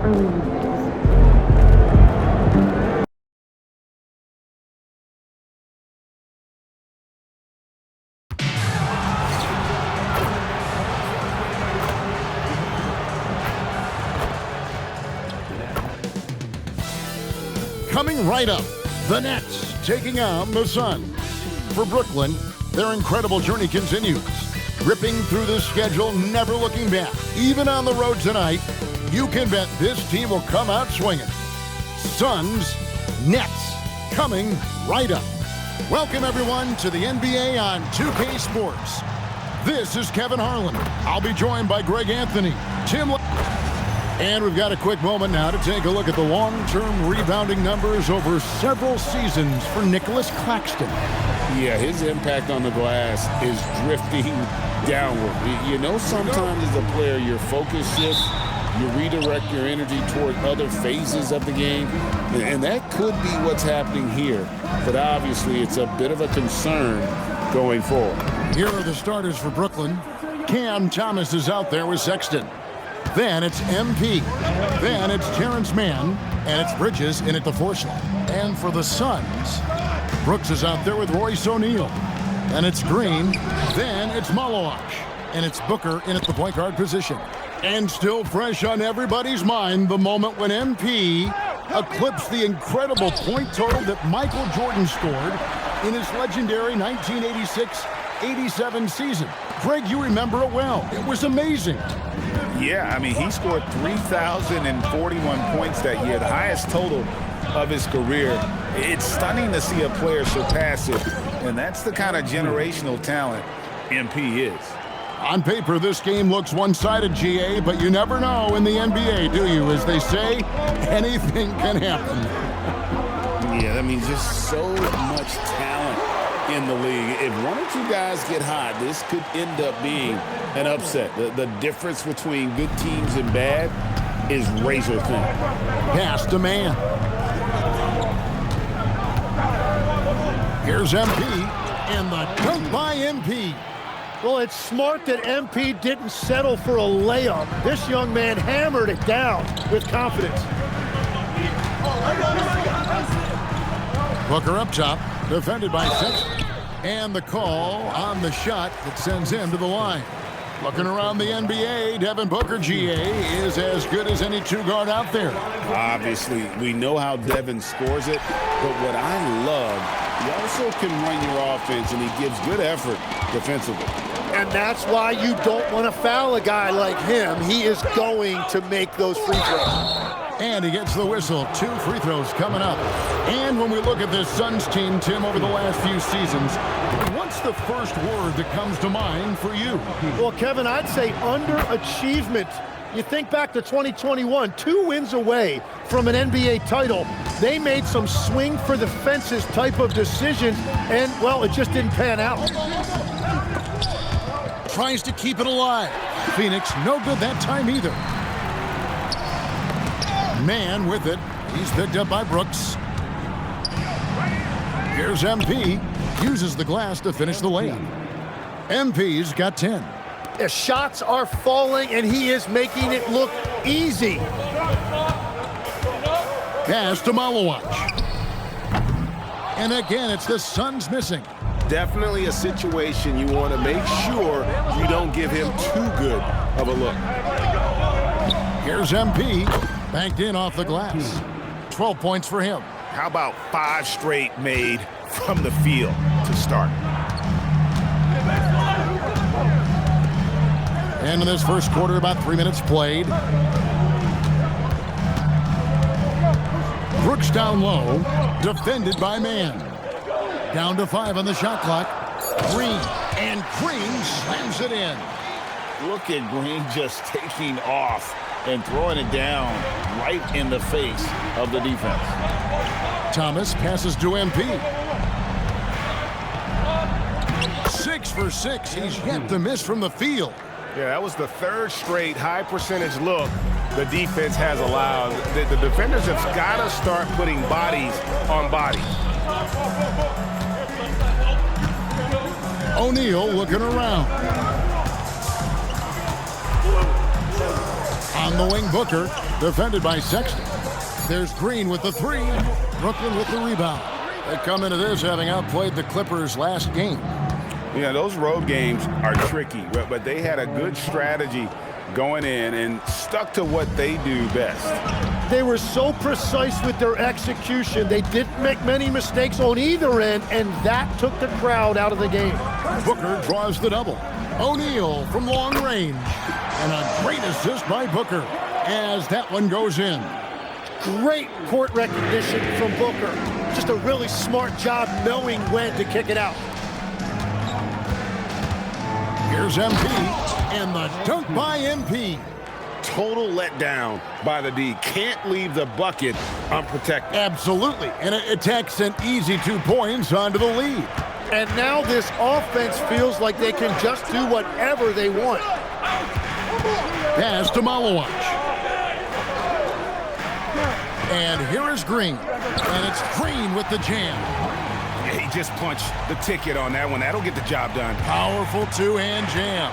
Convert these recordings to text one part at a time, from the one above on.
Coming right up, the Nets taking on the Suns. For Brooklyn, their incredible journey continues. Ripping through the schedule, never looking back. Even on the road tonight, you can bet this team will come out swinging. Suns, Nets, coming right up. Welcome everyone to the NBA on 2K Sports. This is Kevin Harlan. I'll be joined by Greg Anthony, Tim. And we've got a quick moment now to take a look at the long-term rebounding numbers over several seasons for Nicholas Claxton. Yeah, his impact on the glass is drifting downward. You know, sometimes as a player, your focus shifts, you redirect your energy toward other phases of the game, and that could be what's happening here. But obviously, it's a bit of a concern going forward. Here are the starters for Brooklyn. Cam Thomas is out there with Sexton. Then it's MP. Then it's Terrence Mann. And it's Bridges in at the 4 slot. And for the Suns, Brooks is out there with Royce O'Neal. And it's Green. Then it's Malawach. And it's Booker in at the point guard position. And still fresh on everybody's mind, the moment when MP eclipsed the incredible point total that Michael Jordan scored in his legendary 1986-87 season. Greg, you remember it well. It was amazing. Yeah, I mean, he scored 3,041 points that year, the highest total of his career. It's stunning to see a player surpass it, and that's the kind of generational talent MP is. On paper, this game looks one-sided, GA, but you never know in the NBA, do you? As they say, anything can happen. Yeah, I mean, just so much talent in the league. If one or two guys get hot, this could end up being an upset. The difference between good teams and bad is razor thin. Pass to Mann. Here's MP, and the dunk by MP. Well, it's smart that MP didn't settle for a layup. This young man hammered it down with confidence. Booker up top, defended by Sexton. And the call on the shot that sends him to the line. Looking around the NBA, Devin Booker, GA, is as good as any two-guard out there. Obviously, we know how Devin scores it, but what I love, he also can run your offense, and he gives good effort defensively. And that's why you don't want to foul a guy like him. He is going to make those free throws. And he gets the whistle. 2 free throws coming up. And when we look at this Suns team, Tim, over the last few seasons, what's the first word that comes to mind for you? Well, Kevin, I'd say underachievement. You think back to 2021, 2 wins away from an NBA title. They made some swing for the fences type of decisions, and, well, it just didn't pan out. Tries to keep it alive. Phoenix, no good that time either. Mann with it. He's picked up by Brooks. Here's MP. Uses the glass to finish the layup. MP's got 10. The shots are falling, and he is making it look easy. Pass to Malawach. And again, it's the Suns missing. Definitely a situation you want to make sure you don't give him too good of a look. Here's MP. Banked in off the glass. 12 points for him. How about 5 straight made from the field to start? And in this first quarter, about 3 minutes played. Brooks down low, defended by Mann. Down to 5 on the shot clock. Green, and Green slams it in. Look at Green just taking off and throwing it down right in the face of the defense. Thomas passes to MP. 6 for 6. He's yet to miss from the field. Yeah, that was the 3rd straight high percentage look the defense has allowed. The defenders have got to start putting bodies on bodies. O'Neal looking around. On the wing, Booker, defended by Sexton. There's Green with the three. Brooklyn with the rebound. They come into this having outplayed the Clippers last game. Yeah, those road games are tricky, but they had a good strategy going in and stuck to what they do best. They were so precise with their execution. They didn't make many mistakes on either end, and that took the crowd out of the game. Booker draws the double. O'Neal from long range. And a great assist by Booker as that one goes in. Great court recognition from Booker. Just a really smart job knowing when to kick it out. Here's MP, and the dunk by MP. Total letdown by the D. Can't leave the bucket unprotected. Absolutely, and it takes an easy 2 points onto the lead. And now this offense feels like they can just do whatever they want. Pass to Malawach. And here is Green. And it's Green with the jam. Yeah, he just punched the ticket on that one. That'll get the job done. Powerful two-hand jam.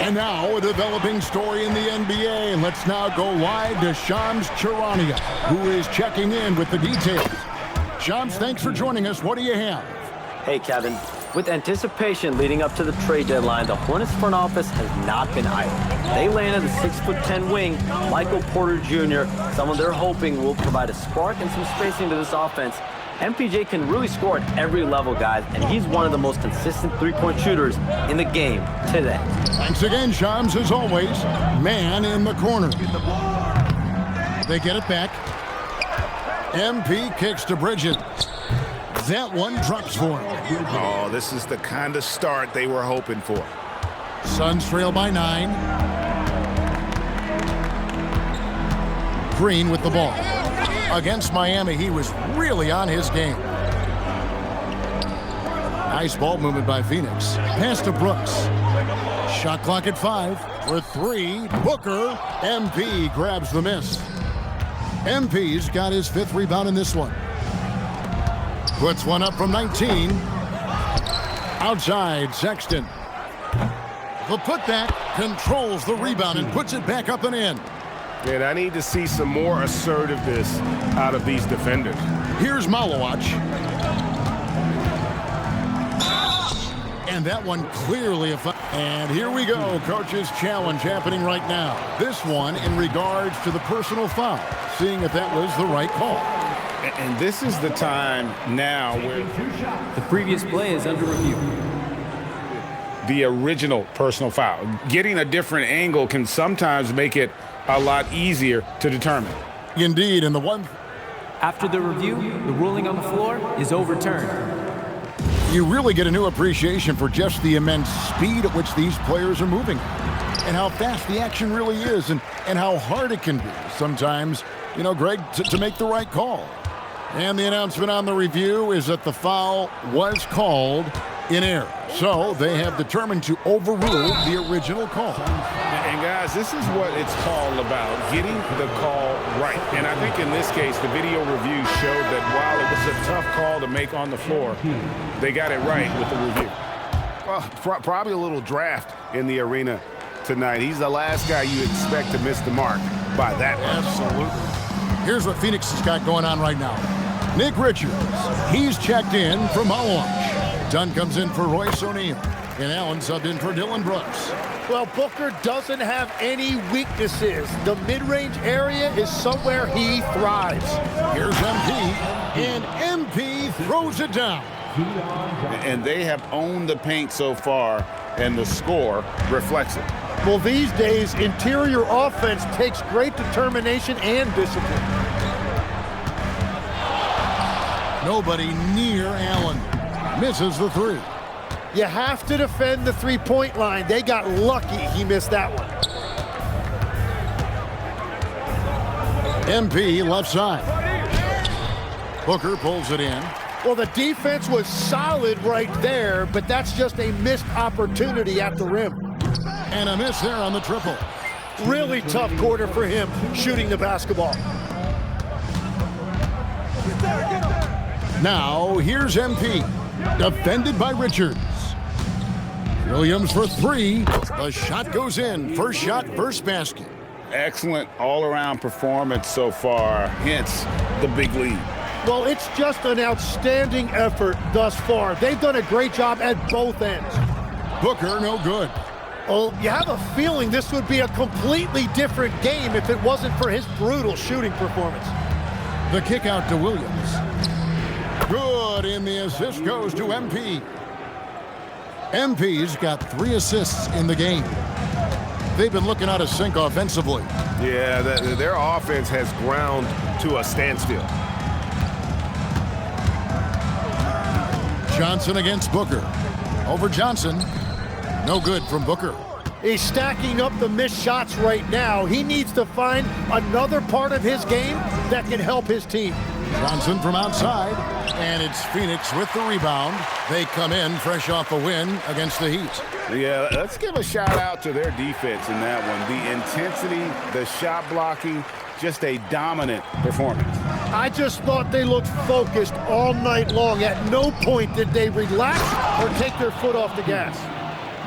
And now a developing story in the NBA. And let's now go live to Shams Charania, who is checking in with the details. Shams, thanks for joining us. What do you have? Hey, Kevin. With anticipation leading up to the trade deadline, the Hornets front office has not been idle. They landed a 6'10" wing, Michael Porter Jr., someone they're hoping will provide a spark and some spacing to this offense. MPJ can really score at every level, guys, and he's one of the most consistent three-point shooters in the game today. Thanks again, Shams, as always. Man in the corner. They get it back. MP kicks to Bridges. That one drops for him. Oh, this is the kind of start they were hoping for. Suns trail by 9. Green with the ball. Against Miami, he was really on his game. Nice ball movement by Phoenix. Pass to Brooks. Shot clock at 5 for 3. Booker. MP grabs the miss. MP's got his 5th rebound in this one. Puts one up from 19. Outside, Sexton. The putback controls the rebound and puts it back up and in. And I need to see some more assertiveness out of these defenders. Here's Malawach. And that one clearly a foul. And here we go, coach's challenge happening right now. This one in regards to the personal foul, seeing if that was the right call. And this is the time now where The previous play is under review. the original personal foul. Getting a different angle can sometimes make it a lot easier to determine. Indeed, and the one After the review, the ruling on the floor is overturned. you really get a new appreciation for just the immense speed at which these players are moving and how fast the action really is and how hard it can be sometimes, you know, Greg, to make the right call. And the announcement on the review is that the foul was called in error. So they have determined to overrule the original call. And guys, this is what it's all about, getting the call right. And I think in this case, the video review showed that while it was a tough call to make on the floor, they got it right with the review. Well, probably a little draft in the arena tonight. He's the last guy you expect to miss the mark by that much. Absolutely. Here's what Phoenix has got going on right now. Nick Richards, he's checked in from Malawach. Dunn comes in for Royce O'Neal. And Allen subbed in for Dylan Brooks. Well, Booker doesn't have any weaknesses. The mid-range area is somewhere he thrives. Here's MP, and MP throws it down. And they have owned the paint so far, and the score reflects it. Well, these days, interior offense takes great determination and discipline. Nobody near Allen. Misses the 3. You have to defend the three-point line. They got lucky he missed that one. MP left side. Booker pulls it in. Well, the defense was solid right there, but that's just a missed opportunity at the rim. And a miss there on the triple. Really tough quarter for him shooting the basketball. Now, here's MP. Defended by Richards. Williams for 3. The shot goes in. First shot, first basket. Excellent all-around performance so far, hence the big lead. Well, it's just an outstanding effort thus far. They've done a great job at both ends. Booker, no good. Oh, you have a feeling this would be a completely different game if it wasn't for his brutal shooting performance. The kick out to Williams. Good, and the assist goes to MP. MP's got 3 assists in the game. They've been looking out of sync offensively. Yeah, their offense has ground to a standstill. Johnson against Booker. Over Johnson. No good from Booker. He's stacking up the missed shots right now. He needs to find another part of his game that can help his team. Johnson from outside, and it's Phoenix with the rebound. They come in fresh off a win against the Heat. Yeah, let's give a shout out to their defense in that one. The intensity, the shot blocking, just a dominant performance. I just thought they looked focused all night long. At no point did they relax or take their foot off the gas.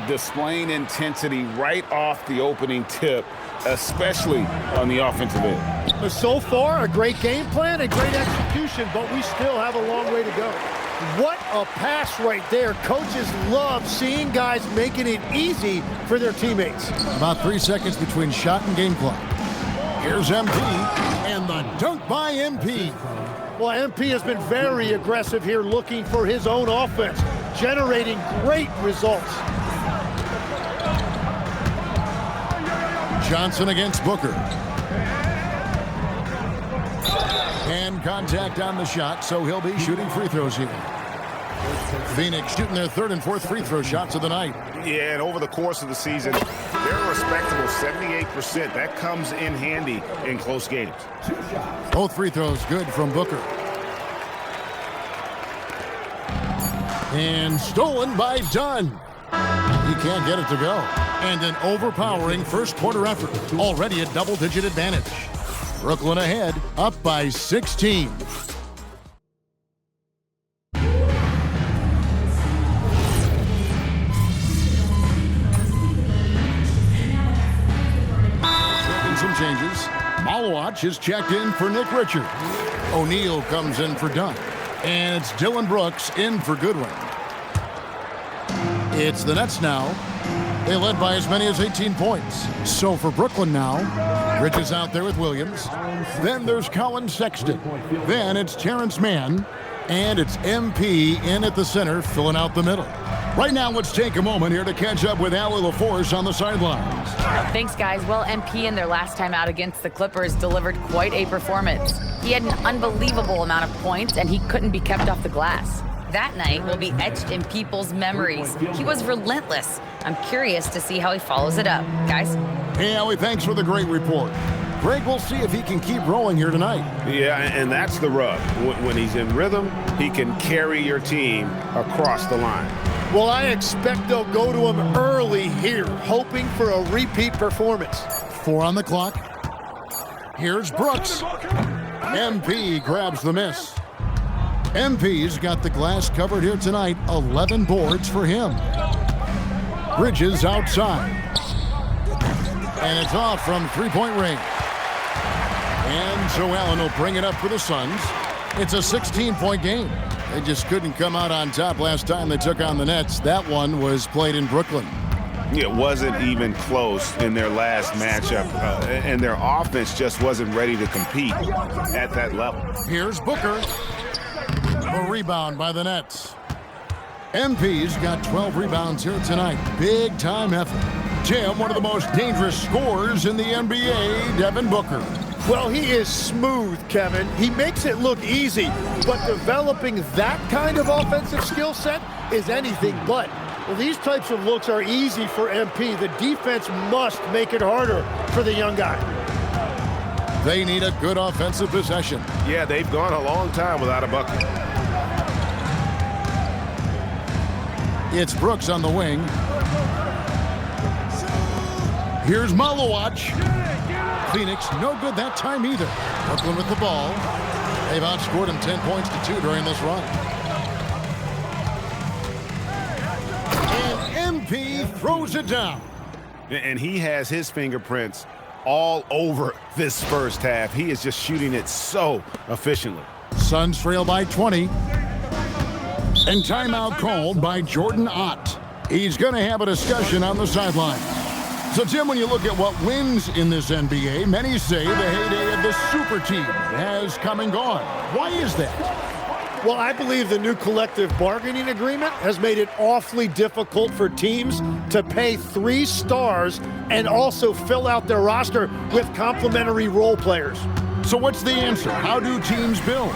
Displaying intensity right off the opening tip, especially on the offensive end. But so far, a great game plan, a great execution, but we still have a long way to go. What a pass right there. Coaches love seeing guys making it easy for their teammates. About 3 seconds between shot and game clock. Here's MP, and the dunk by MP. Well, MP has been very aggressive here, looking for his own offense, generating great results. Johnson against Booker. And contact on the shot, so he'll be shooting free throws here. Phoenix shooting their 3rd and 4th free throw shots of the night. Yeah, and over the course of the season, they're a respectable 78%. That comes in handy in close games. Both free throws good from Booker. And stolen by Dunn. He can't get it to go. And an overpowering first quarter effort. Already a double-digit advantage. Brooklyn ahead, up by 16. Some changes. Malawach is checked in for Nick Richards. O'Neal comes in for Dunn. And it's Dylan Brooks in for Goodwin. It's the Nets now. They led by as many as 18 points. So for Brooklyn now, Rich is out there with Williams. Then there's Colin Sexton. Then it's Terrence Mann. And it's MP in at the center, filling out the middle. Right now, let's take a moment here to catch up with Allie LaForce on the sidelines. Thanks, guys. Well, MP in their last time out against the Clippers delivered quite a performance. He had an unbelievable amount of points, and he couldn't be kept off the glass. That night will be etched in people's memories. He was relentless. I'm curious to see how he follows it up. Guys? Hey, Allie, thanks for the great report. Greg, we'll see if he can keep rolling here tonight. Yeah, and that's the rub. When he's in rhythm, he can carry your team across the line. Well, I expect they'll go to him early here, hoping for a repeat performance. 4 on the clock. Here's Brooks. MP grabs the miss. MP's got the glass covered here tonight. 11 boards for him. Bridges outside. And it's off from three-point range. And Joe Allen will bring it up for the Suns. It's a 16-point game. They just couldn't come out on top last time they took on the Nets. That one was played in Brooklyn. It wasn't even close in their last matchup, and their offense just wasn't ready to compete at that level. Here's Booker. A rebound by the Nets. MP's got 12 rebounds here tonight. Big time effort. Tim, one of the most dangerous scorers in the NBA, Devin Booker. Well, he is smooth, Kevin. He makes it look easy, but developing that kind of offensive skill set is anything but. Well, these types of looks are easy for MP. The defense must make it harder for the young guy. They need a good offensive possession. Yeah, they've gone a long time without a bucket. It's Brooks on the wing. Here's Malawach. Phoenix, no good that time either. Brooklyn with the ball. They've outscored him 10 points to 2 during this run. And MP throws it down. And he has his fingerprints all over this first half. He is just shooting it so efficiently. Suns trail by 20. And timeout called by Jordan Ott. He's going to have a discussion on the sideline. So, Tim, when you look at what wins in this NBA, many say the heyday of the super team has come and gone. Why is that? Well, I believe the new collective bargaining agreement has made it awfully difficult for teams to pay 3 stars and also fill out their roster with complementary role players. So what's the answer? How do teams build?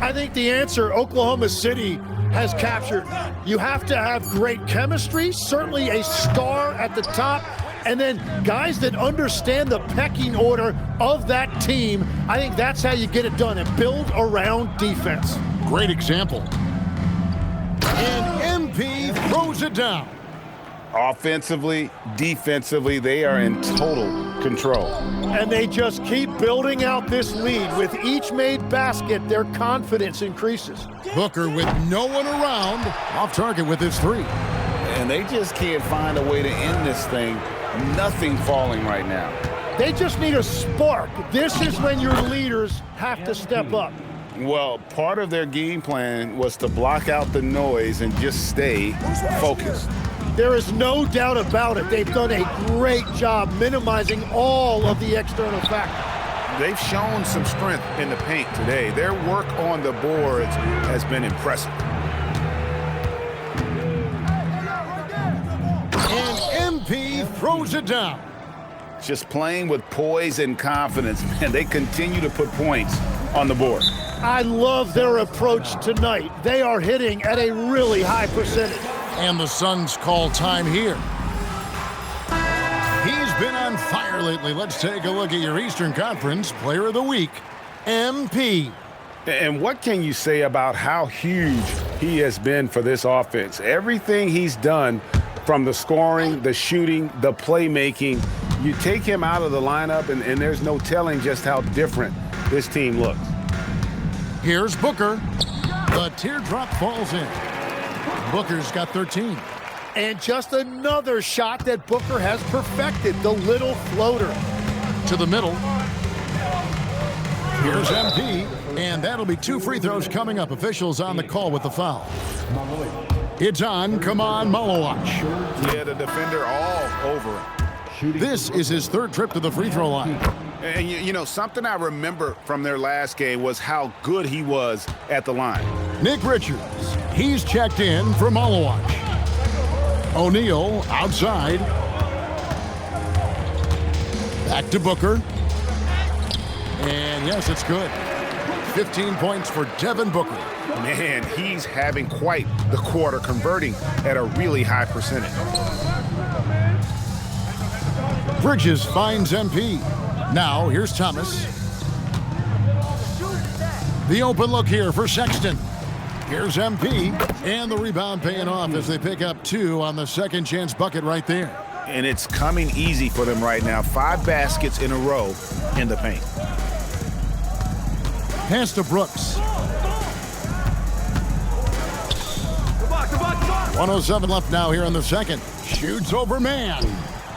I think the answer Oklahoma City has captured. You have to have great chemistry, certainly a star at the top, and then guys that understand the pecking order of that team. I think that's how you get it done and build around defense. Great example. And MP throws it down. Offensively, defensively, they are in total control. And they just keep building out this lead. With each made basket, their confidence increases. Booker with no one around, off target with his 3. And they just can't find a way to end this thing. Nothing falling right now. They just need a spark. This is when your leaders have to step up. Well, part of their game plan was to block out the noise and just stay focused. There is no doubt about it. They've done a great job minimizing all of the external factors. They've shown some strength in the paint today. Their work on the boards has been impressive. And MP throws it down. Just playing with poise and confidence, man. They continue to put points on the board. I love their approach tonight. They are hitting at a really high percentage. And the Suns call time here. He's been on fire lately. Let's take a look at your Eastern Conference Player of the Week, MP. And what can you say about how huge he has been for this offense? Everything he's done, from the scoring, the shooting, the playmaking, you take him out of the lineup, and there's no telling just how different this team looks. Here's Booker. The teardrop falls in. Booker's got 13. And just another shot that Booker has perfected, the little floater. To the middle. Here's MP, and that'll be 2 free throws coming up. Officials on the call with the foul. It's on, come on, Malowach. Yeah, the defender all over him. This is his 3rd trip to the free throw line. And you know, something I remember from their last game was how good he was at the line. Nick Richards, he's checked in for Malowach. O'Neal outside. Back to Booker. And yes, it's good. 15 points for Devin Booker. Man, he's having quite the quarter, converting at a really high percentage. Bridges finds MP. Now, here's Thomas. The open look here for Sexton. Here's MP. And the rebound paying off as they pick up 2 on the second chance bucket right there. And it's coming easy for them right now. 5 baskets in a row in the paint. Pass to Brooks. 1:07 left now here in the second. Shoots over man.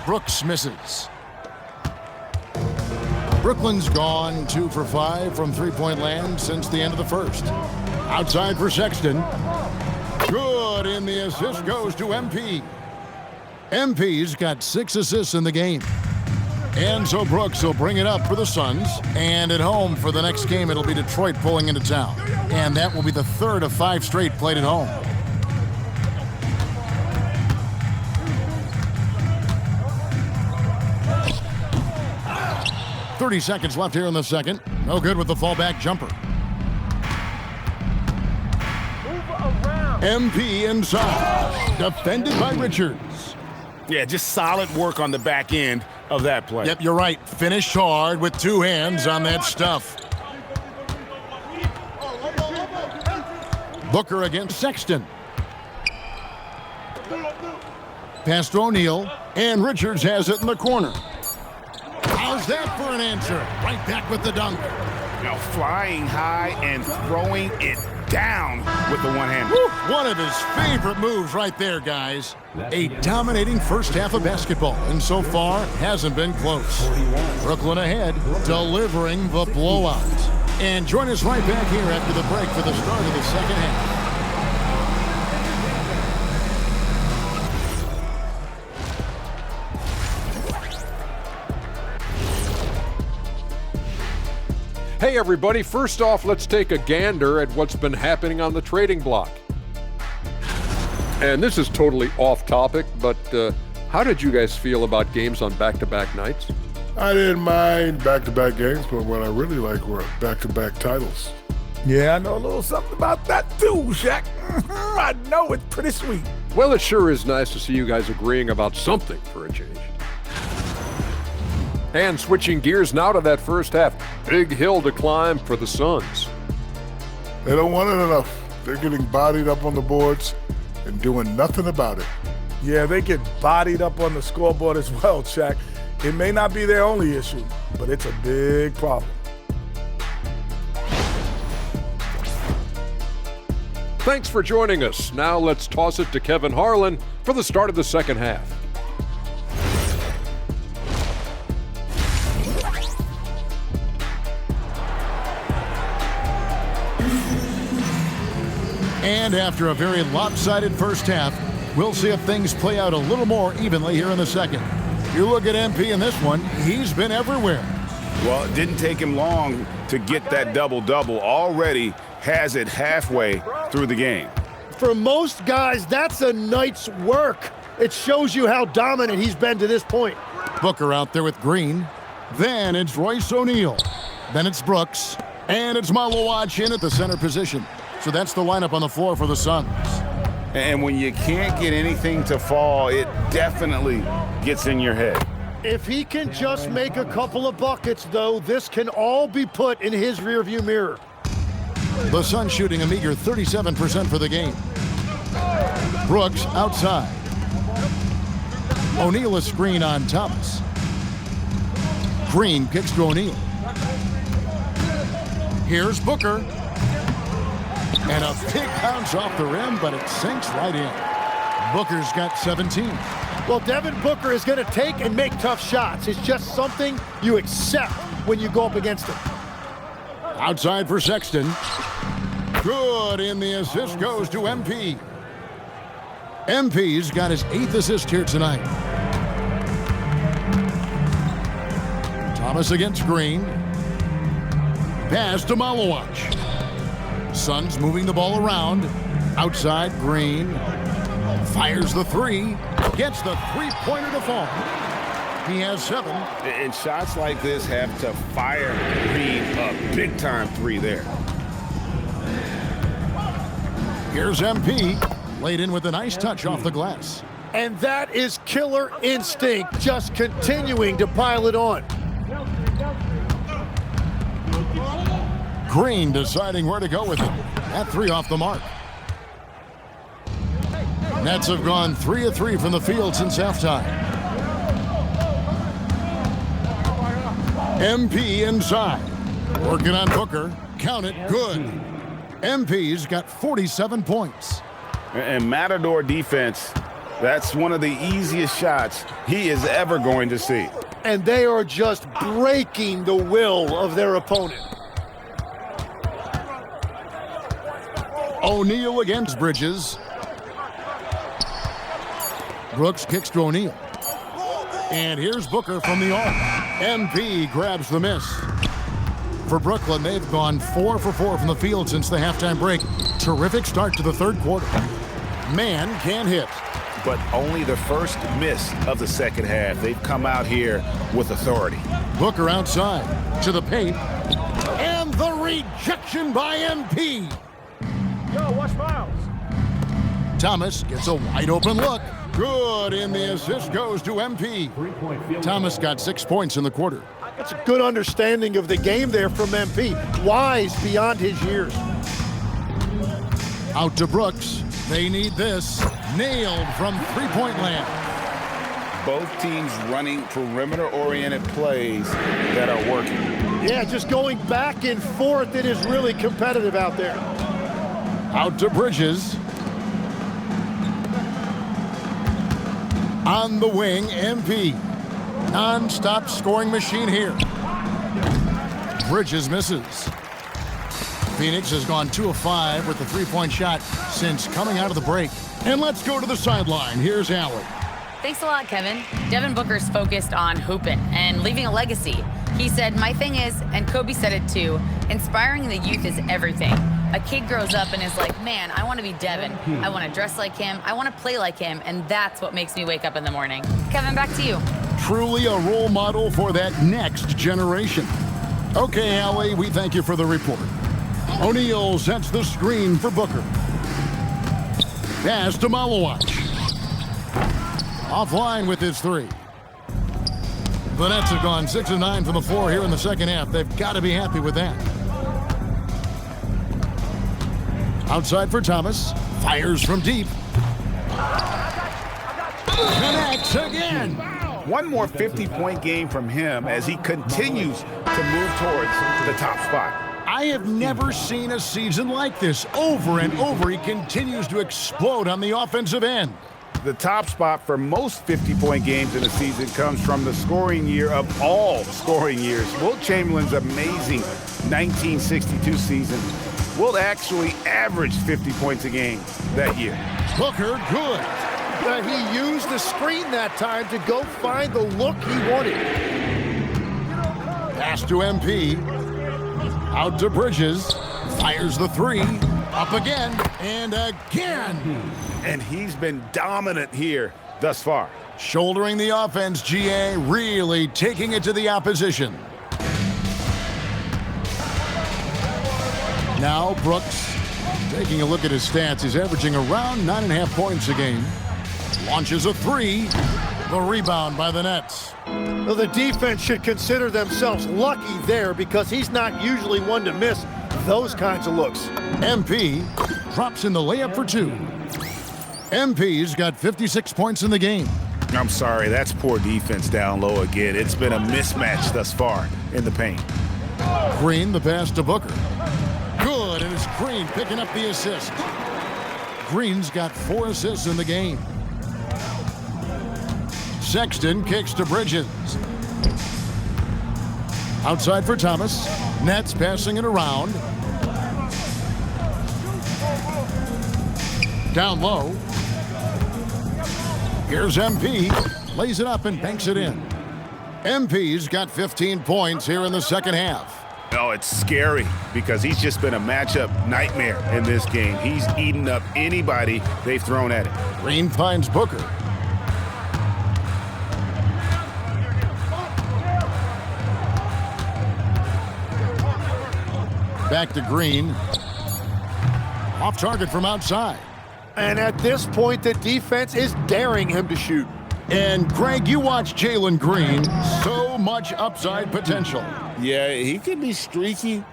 Brooks misses. Brooklyn's gone 2 for 5 from three-point land since the end of the first. Outside for Sexton. Good, and the assist goes to MP. MP's got 6 assists in the game. And so Brooks will bring it up for the Suns. And at home for the next game, it'll be Detroit pulling into town. And that will be the 3rd of 5 straight played at home. .30 seconds left here in the second. No good with the fallback jumper. MP inside. Defended by Richards. Yeah, just solid work on the back end of that play. Yep, you're right. Finished hard with 2 hands on that stuff. Booker against Sexton. Pass to O'Neal, and Richards has it in the corner. How's that for an answer? Right back with the dunk. Now flying high and throwing it down with the one-hander. One of his favorite moves right there, guys. A dominating first half of basketball, and so far hasn't been close. Brooklyn ahead, delivering the blowout. And join us right back here after the break for the start of the second half. Hey everybody, first off, let's take a gander at what's been happening on the trading block. And this is totally off topic, but how did you guys feel about games on back-to-back nights? I didn't mind back-to-back games, but what I really like were back-to-back titles. Yeah, I know a little something about that too, Shaq. I know it's pretty sweet. Well, it sure is nice to see you guys agreeing about something for a change. And switching gears now to that first half. Big hill to climb for the Suns. They don't want it enough. They're getting bodied up on the boards and doing nothing about it. Yeah, they get bodied up on the scoreboard as well, Shaq. It may not be their only issue, but it's a big problem. Thanks for joining us. Now let's toss it to Kevin Harlan for the start of the second half. And after a very lopsided first half, we'll see if things play out a little more evenly here in the second. You look at MP in this one, he's been everywhere. Well, it didn't take him long to get that double-double. Already has it halfway through the game. For most guys, that's a night's work. It shows you how dominant he's been to this point. Booker out there with Green. Then it's Royce O'Neal. Then it's Brooks. And it's Malawach in at the center position. So that's the lineup on the floor for the Suns. And when you can't get anything to fall, it definitely gets in your head. If he can just make a couple of buckets, though, this can all be put in his rearview mirror. The Suns shooting a meager 37% for the game. Brooks outside. O'Neal a screen on Thomas. Green kicks to O'Neal. Here's Booker. And a big bounce off the rim, but it sinks right in. Booker's got 17. Well, Devin Booker is going to take and make tough shots. It's just something you accept when you go up against him. Outside for Sexton. Good, and the assist goes to MP. MP's got his 8th assist here tonight. Thomas against Green. Pass to Malawach. Suns moving the ball around. Outside, Green. Fires the three. Gets the three-pointer to fall. He has 7. And shots like this have to fire Green a big-time three there. Here's MP. Laid in with a nice touch off the glass. And that is killer instinct, just continuing to pile it on. Green deciding where to go with it. That 3 off the mark. Nets have gone 3 of 3 from the field since halftime. MP inside. Working on Booker. Count it. Good. MP's got 47 points. And Matador defense, that's one of the easiest shots he is ever going to see. And they are just breaking the will of their opponent. O'Neal against Bridges. Brooks kicks to O'Neal. And here's Booker from the arc. MP grabs the miss. For Brooklyn, they've gone 4 for 4 from the field since the halftime break. Terrific start to the third quarter. Man can't hit. But only the first miss of the second half. They've come out here with authority. Booker outside to the paint. And the rejection by MP. Yo, watch Miles. Thomas gets a wide open look. Good, and the assist goes to MP. Thomas got 6 points in the quarter. That's a good understanding of the game there from MP. Wise beyond his years. Out to Brooks. They need this. Nailed from three-point land. Both teams running perimeter-oriented plays that are working. Yeah, just going back and forth. It is really competitive out there. Out to Bridges. On the wing, MP. Non-stop scoring machine here. Bridges misses. Phoenix has gone 2 of 5 with the three-point shot since coming out of the break. And let's go to the sideline. Here's Allie. Thanks a lot, Kevin. Devin Booker's focused on hooping and leaving a legacy. He said, "My thing is," and Kobe said it too, "inspiring the youth is everything." A kid grows up and is like, "Man, I want to be Devin. I want to dress like him. I want to play like him." And that's what makes me wake up in the morning. Kevin, back to you. Truly a role model for that next generation. Okay, Allie, we thank you for the report. O'Neal sets the screen for Booker. Pass to Malawach. Offline with his three. The Nets have gone 6 of 9 from the floor here in the second half. They've got to be happy with that. Outside for Thomas. Fires from deep. Connects again. One more 50-point game from him as he continues to move towards the top spot. I have never seen a season like this. Over and over, he continues to explode on the offensive end. The top spot for most 50-point games in a season comes from the scoring year of all scoring years. Wilt Chamberlain's amazing 1962 season. Wilt actually averaged 50 points a game that year. Booker, good. He used the screen that time to go find the look he wanted. Pass to MP. Out to Bridges. Fires the three. Up again and again. And he's been dominant here thus far. Shouldering the offense, GA, really taking it to the opposition. Now Brooks, taking a look at his stats, he's averaging around 9.5 points a game. Launches a three. The rebound by the Nets. Well, the defense should consider themselves lucky there because he's not usually one to miss those kinds of looks. MP drops in the layup for two. MP's got 56 points in the game. I'm sorry, that's poor defense down low again. It's been a mismatch thus far in the paint. Green, the pass to Booker. Good, and it's Green picking up the assist. Green's got 4 assists in the game. Sexton kicks to Bridges. Outside for Thomas. Nets passing it around. Down low. Here's MP. Lays it up and banks it in. MP's got 15 points here in the second half. Oh, it's scary because he's just been a matchup nightmare in this game. He's eaten up anybody they've thrown at him. Green finds Booker. Back to Green. Off target from outside. And at this point, the defense is daring him to shoot. And Greg, you watch Jalen Green. So much upside potential. Yeah, he can be streaky,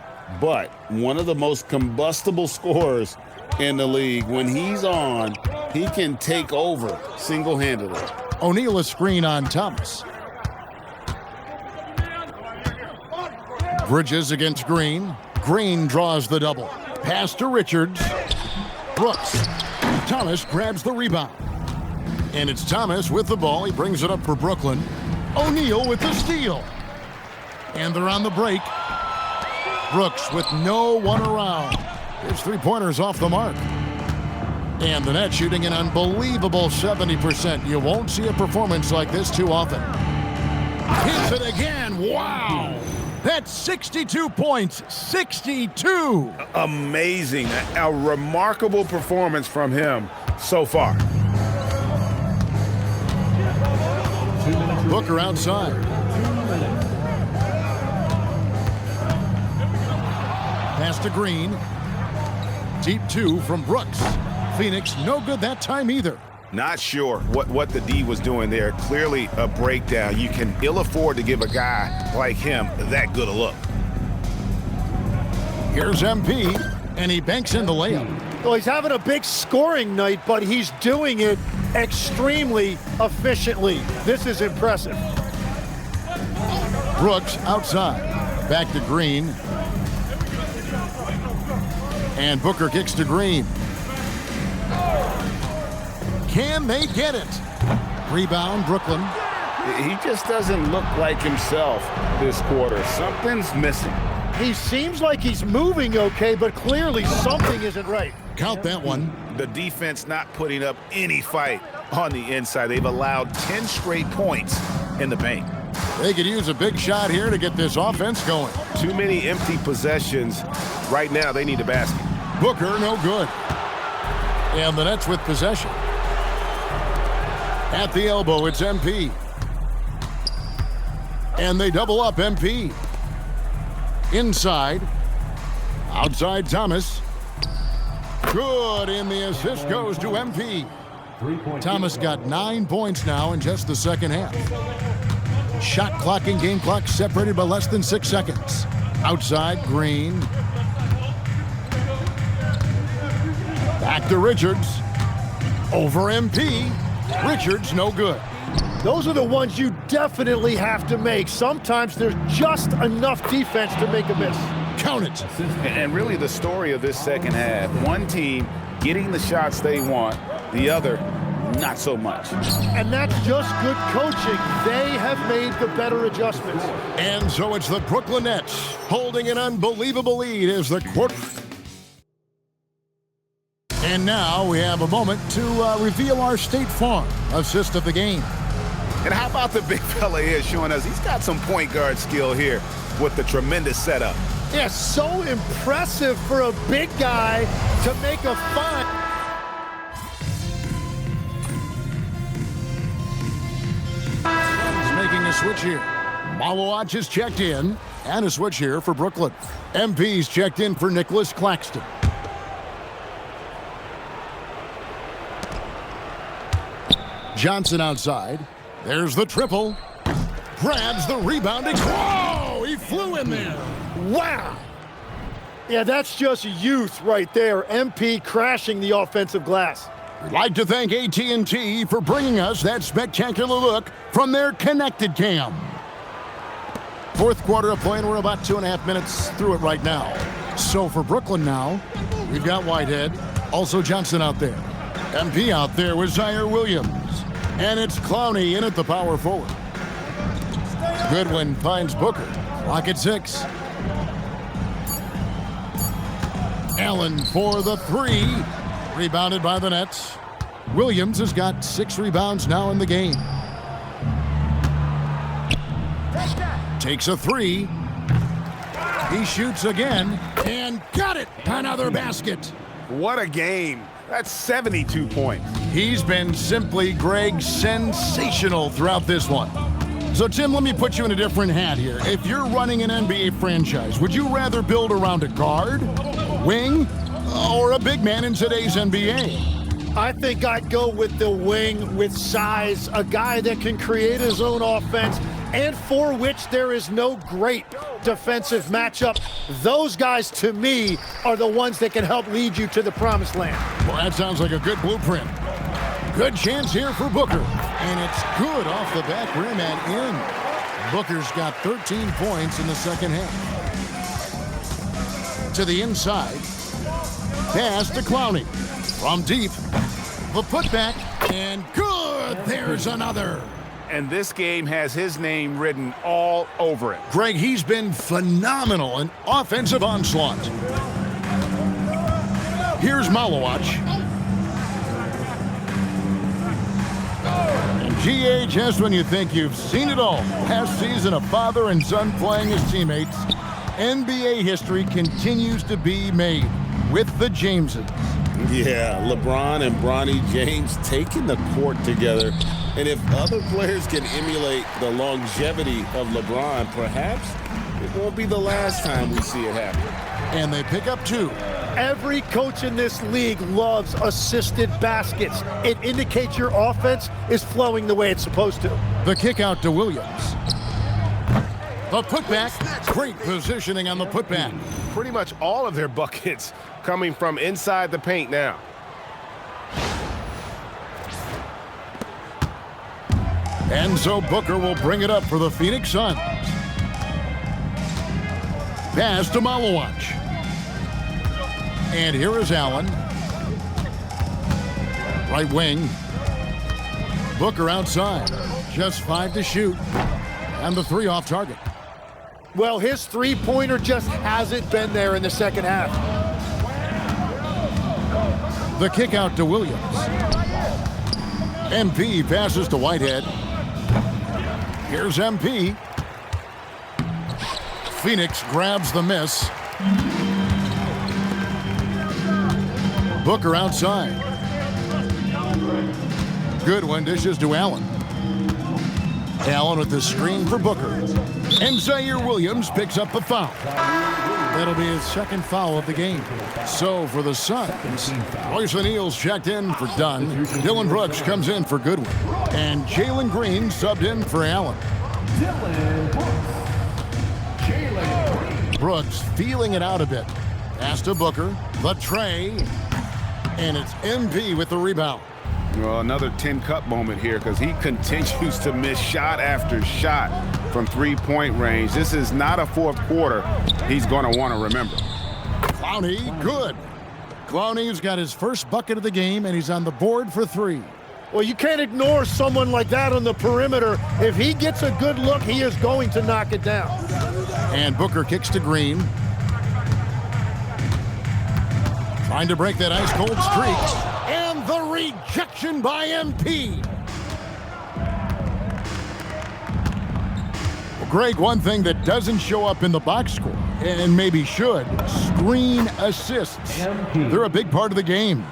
but one of the most combustible scorers in the league. When he's on, he can take over single-handedly. O'Neal a screen on Thomas. Bridges against Green. Green draws the double. Pass to Richards. Brooks. Thomas grabs the rebound. And it's Thomas with the ball. He brings it up for Brooklyn. O'Neal with the steal. And they're on the break. Brooks with no one around. His three-pointers off the mark. And the Nets shooting an unbelievable 70%. You won't see a performance like this too often. Hits it again. Wow. That's 62 points. 62. Amazing. A remarkable performance from him so far. Booker outside. Pass to Green. Deep two from Brooks. Phoenix no good that time either. Not sure what the D was doing there. Clearly a breakdown. You can ill afford to give a guy like him that good a look. Here's MP, and he banks in the layup. Well, he's having a big scoring night, but he's doing it extremely efficiently. This is impressive. Brooks outside. Back to Green. And Booker kicks to Green. Can they get it? Rebound, Brooklyn. He just doesn't look like himself this quarter. Something's missing. He seems like he's moving okay, but clearly something isn't right. Count that one. The defense not putting up any fight on the inside. They've allowed 10 straight points in the paint. They could use a big shot here to get this offense going. Too many empty possessions. Right now, they need a basket. Booker, no good. And the Nets with possession. At the elbow, it's MP. And they double up MP. Inside. Outside Thomas. Good, and the assist goes to MP. Thomas got 9 points now in just the second half. Shot clock and game clock separated by less than 6 seconds. Outside, Green. Back to Richards. Over MP. Richards, no good. Those are the ones you definitely have to make. Sometimes there's just enough defense to make a miss. Count it. And really the story of this second half, one team getting the shots they want, the other not so much. And that's just good coaching. They have made the better adjustments. And so it's the Brooklyn Nets holding an unbelievable lead as the quarter. And now we have a moment to reveal our State Farm assist of the game. And how about the big fella here showing us he's got some point guard skill here with the tremendous setup. Yeah, so impressive for a big guy to make a find. He's making a switch here. Malowacz is checked in, and a switch here for Brooklyn. MP's checked in for Nicholas Claxton. Johnson outside. There's the triple. Grabs the rebound. Whoa! He flew in there. Wow. Yeah, that's just youth right there. MP crashing the offensive glass. We'd like to thank AT&T for bringing us that spectacular look from their connected cam. Fourth quarter of play, and we're about 2.5 minutes through it right now. So for Brooklyn now, we've got Whitehead, also Johnson out there. MP out there with Zaire Williams. And it's Clowney in at the power forward. Goodwin finds Booker. Clock at 6. Allen for the 3. Rebounded by the Nets. Williams has got 6 rebounds now in the game. Takes a 3. He shoots again and got it. Another basket. What a game. That's 72 points. He's been simply, Greg, sensational throughout this one. So, Tim, let me put you in a different hat here. If you're running an NBA franchise, would you rather build around a guard, wing, or a big man in today's NBA? I think I'd go with the wing with size, a guy that can create his own offense and for which there is no great defensive matchup. Those guys, to me, are the ones that can help lead you to the promised land. Well, that sounds like a good blueprint. Good chance here for Booker. And it's good off the back rim and in. Booker's got 13 points in the second half. To the inside. Pass to Clowney. From deep. The putback. And good. There's another. And this game has his name written all over it. Greg, he's been phenomenal in offensive onslaught. Here's Malowacz. And GA, just when you think you've seen it all, past season a father and son playing as teammates, NBA history continues to be made with the Jameses. Yeah, LeBron and Bronny James taking the court together. And if other players can emulate the longevity of LeBron, perhaps it won't be the last time we see it happen. And they pick up 2. Every coach in this league loves assisted baskets. It indicates your offense is flowing the way it's supposed to. The kick out to Williams. The putback. Great positioning on the putback. Pretty much all of their buckets coming from inside the paint now. And so Booker will bring it up for the Phoenix Suns. Pass to Malowacz. And here is Allen. Right wing. Booker outside. Just 5 to shoot. And the 3 off target. Well, his three-pointer just hasn't been there in the second half. The kick out to Williams. MP passes to Whitehead. Here's MP. Phoenix grabs the miss. Booker outside. Goodwin dishes to Allen. Allen with the screen for Booker. And Zaire Williams picks up the foul. That'll be his second foul of the game. So for the Suns, Royce O'Neal's checked in for Dunn. Dylan Brooks comes in for Goodwin. And Jalen Green subbed in for Allen. Brooks feeling it out a bit. Pass to Booker. The tray. And it's MP with the rebound. Well, another 10-cup moment here because he continues to miss shot after shot from three-point range. This is not a fourth quarter he's going to want to remember. Clowney, good. Clowney's got his first bucket of the game, and he's on the board for 3. Well, you can't ignore someone like that on the perimeter. If he gets a good look, he is going to knock it down. And Booker kicks to Green. Trying to break that ice-cold streak. And the rejection by MP. Well, Greg, one thing that doesn't show up in the box score, and maybe should, screen assists. They're a big part of the game.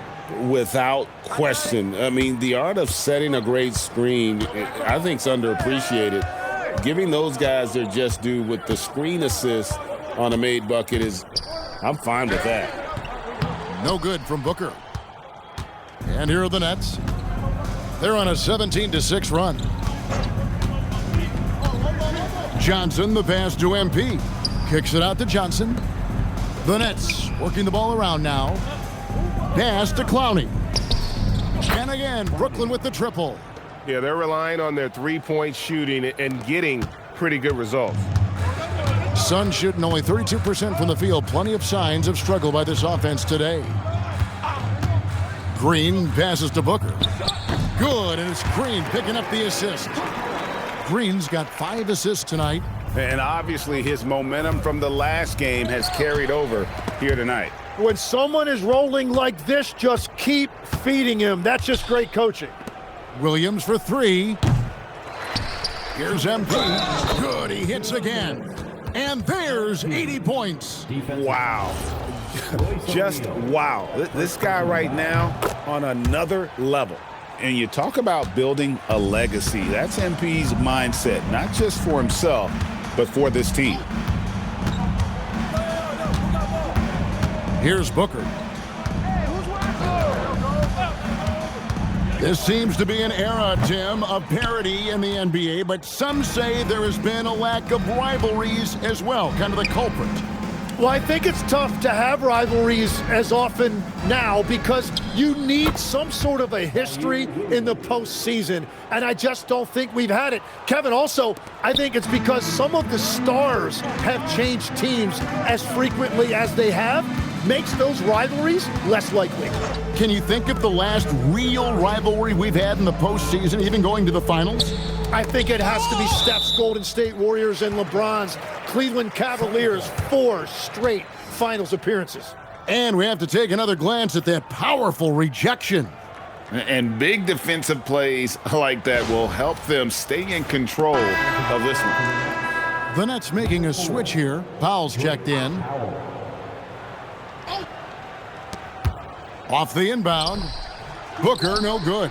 Without question. I mean, the art of setting a great screen, I think, is underappreciated. Giving those guys their just due with the screen assist on a made bucket is, I'm fine with that. No good from Booker. And here are the Nets. They're on a 17-6 run. Johnson, the pass to MP. Kicks it out to Johnson. The Nets working the ball around now. Pass to Clowney. And again, Brooklyn with the triple. Yeah, they're relying on their three-point shooting and getting pretty good results. Suns shooting only 32% from the field. Plenty of signs of struggle by this offense today. Green passes to Booker. Good, and it's Green picking up the assist. Green's got 5 assists tonight. And obviously his momentum from the last game has carried over here tonight. When someone is rolling like this, just keep feeding him. That's just great coaching. Williams for 3. Here's MP. Good, he hits again. And there's 80 points. Wow. Just wow. This guy right now on another level. And you talk about building a legacy. That's MP's mindset, not just for himself, but for this team. Here's Booker. This seems to be an era, Tim, of parity in the NBA, but some say there has been a lack of rivalries as well, kind of the culprit. Well, I think it's tough to have rivalries as often now because you need some sort of a history in the postseason, and I just don't think we've had it. Kevin, also, I think it's because some of the stars have changed teams as frequently as they have, makes those rivalries less likely. Can you think of the last real rivalry we've had in the postseason, even going to the finals? I think it has to be Steph's Golden State Warriors and LeBron's Cleveland Cavaliers' 4 straight finals appearances. And we have to take another glance at that powerful rejection. And big defensive plays like that will help them stay in control of this one. The Nets making a switch here. Powell's checked in. Off the inbound. Booker, no good.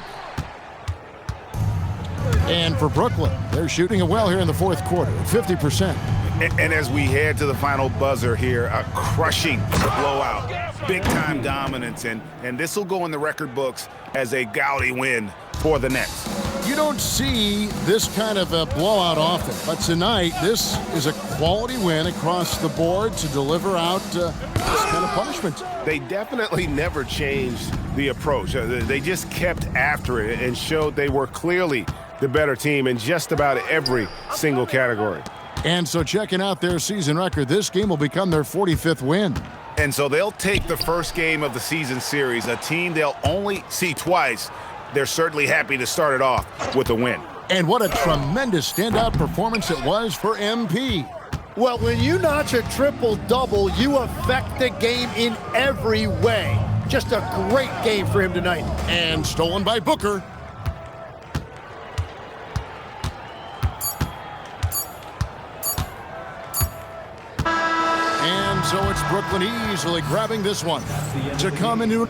And for Brooklyn, they're shooting it well here in the fourth quarter, 50%. And as we head to the final buzzer here, a crushing blowout, big-time dominance, and this will go in the record books as a gaudy win for the Nets. You don't see this kind of a blowout often, but tonight this is a quality win across the board to deliver out this kind of punishment. They definitely never changed the approach. They just kept after it and showed they were clearly the better team in just about every single category. And so checking out their season record, this game will become their 45th win. And so they'll take the first game of the season series, a team they'll only see twice. They're certainly happy to start it off with a win. And what a tremendous standout performance it was for MP. Well, when you notch a triple-double, you affect the game in every way. Just a great game for him tonight. And stolen by Booker. And so it's Brooklyn easily grabbing this one to come into